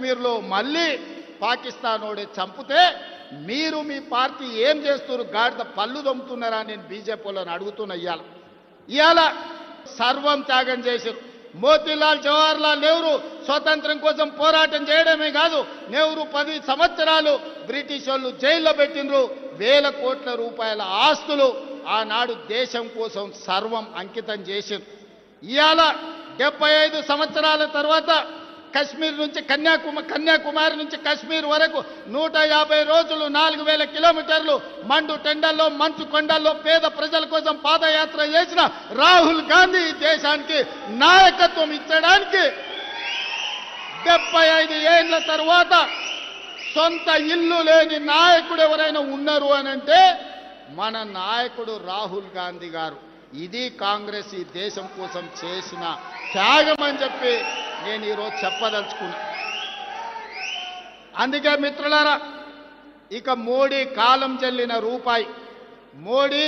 కశ్మీర్లో మళ్ళీ పాకిస్తానోడే చంపితే మీరు మీ పార్టీ ఏం చేస్తున్నారు? గాడిద పళ్ళు దొమ్ముతున్నారా? నేను బీజేపీలను అడుగుతున్నా. ఇవాళ సర్వం త్యాగం చేశారు. మోతీలాల్ జవహర్లాల్ నెహ్రూ స్వతంత్రం కోసం పోరాటం చేయడమే కాదు, నెహ్రూ 10 సంవత్సరాలు బ్రిటిష్ వాళ్ళు జైల్లో పెట్టినరు. వేల కోట్ల రూపాయల ఆస్తులు ఆనాడు దేశం కోసం సర్వం అంకితం చేశారు. ఇవాళ 75 సంవత్సరాల తర్వాత కశ్మీర్ నుంచి కన్యాకుమారి నుంచి కశ్మీర్ వరకు 150 రోజులు 4000 కిలోమీటర్లు మండు టెండల్లో మంచు కొండల్లో పేద ప్రజల కోసం పాదయాత్ర చేసిన రాహుల్ గాంధీ ఈ దేశానికి నాయకత్వం ఇచ్చడానికి 75 ఏళ్ల తర్వాత సొంత ఇల్లు లేని నాయకుడు ఎవరైనా ఉన్నారు అనంటే మన నాయకుడు రాహుల్ గాంధీ గారు. ఇది కాంగ్రెస్ ఈ దేశం కోసం చేసిన త్యాగం అని చెప్పి నేను ఈరోజు చెప్పదలుచుకున్నా. అందుకే మిత్రులారా, ఇక మోడీ కాలం చెల్లిన రూపాయి, మోడీ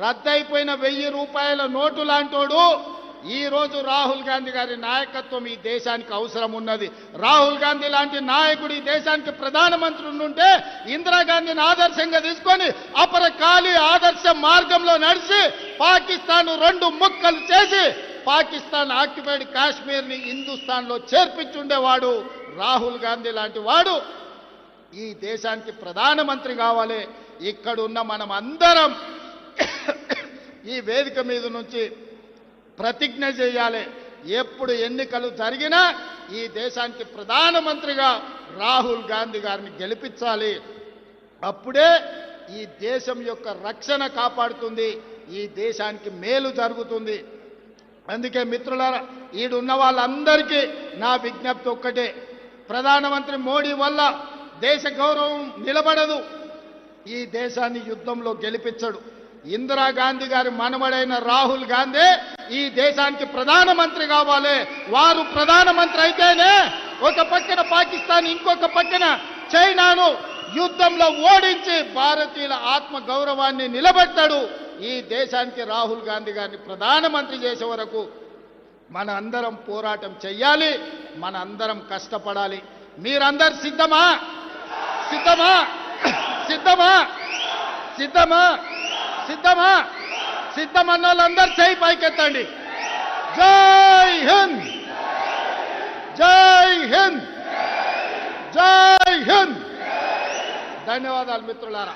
రద్దయిపోయిన 1000 రూపాయల నోటు లాంటోడు ఈరోజు రాహుల్ గాంధీ గారి నాయకత్వం ఈ దేశానికి అవసరం ఉన్నది. రాహుల్ గాంధీ లాంటి నాయకుడు ఈ దేశానికి ప్రధానమంత్రి ఉంటే ఇందిరాగాంధీని ఆదర్శంగా తీసుకొని అపరకాలి ఆదర్శ మార్గంలో నడిచి పాకిస్తాన్ 2 ముక్కలు చేసి పాకిస్తాన్ ఆక్యుపైడ్ కాశ్మీర్ని హిందుస్థాన్లో చేర్పించుండేవాడు రాహుల్ గాంధీ లాంటి వాడు ఈ దేశానికి ప్రధానమంత్రి కావాలి. ఇక్కడున్న మనం అందరం ఈ వేదిక మీద నుంచి ప్రతిజ్ఞ చేయాలి. ఎప్పుడు ఎన్నికలు జరిగినా ఈ దేశానికి ప్రధానమంత్రిగా రాహుల్ గాంధీ గారిని గెలిపించాలి. అప్పుడే ఈ దేశం యొక్క రక్షణ కాపాడుతుంది, ఈ దేశానికి మేలు జరుగుతుంది. అందుకే మిత్రులారా, ఈడున్న వాళ్ళందరికీ నా విజ్ఞప్తి ఒక్కటే, ప్రధానమంత్రి మోడీ వల్ల దేశ గౌరవం నిలబడదు, ఈ దేశాన్ని యుద్ధంలో గెలిపించడు. ఇందిరాగాంధీ గారి మనవడైన రాహుల్ గాంధీ ఈ దేశానికి ప్రధానమంత్రి కావాలి. వారు ప్రధానమంత్రి అయితేనే ఒక పక్కన పాకిస్తాన్, ఇంకొక పక్కన చైనాను యుద్ధంలో ఓడించి భారతీయుల ఆత్మ గౌరవాన్ని నిలబెట్టాడు. ఈ దేశానికి రాహుల్ గాంధీ గారిని ప్రధానమంత్రి చేసే వరకు మన అందరం పోరాటం చెయ్యాలి, మన అందరం కష్టపడాలి. మీరందరు సిద్ధమా? సిద్ధమా? సిద్ధమా? సిద్ధమా? సిద్ధమా? సిద్ధమన్న వాళ్ళందరూ చేయి పైకెత్తండి. జై హింద్, జై హింద్, జై హింద్. ధన్యవాదాలు మిత్రులారా.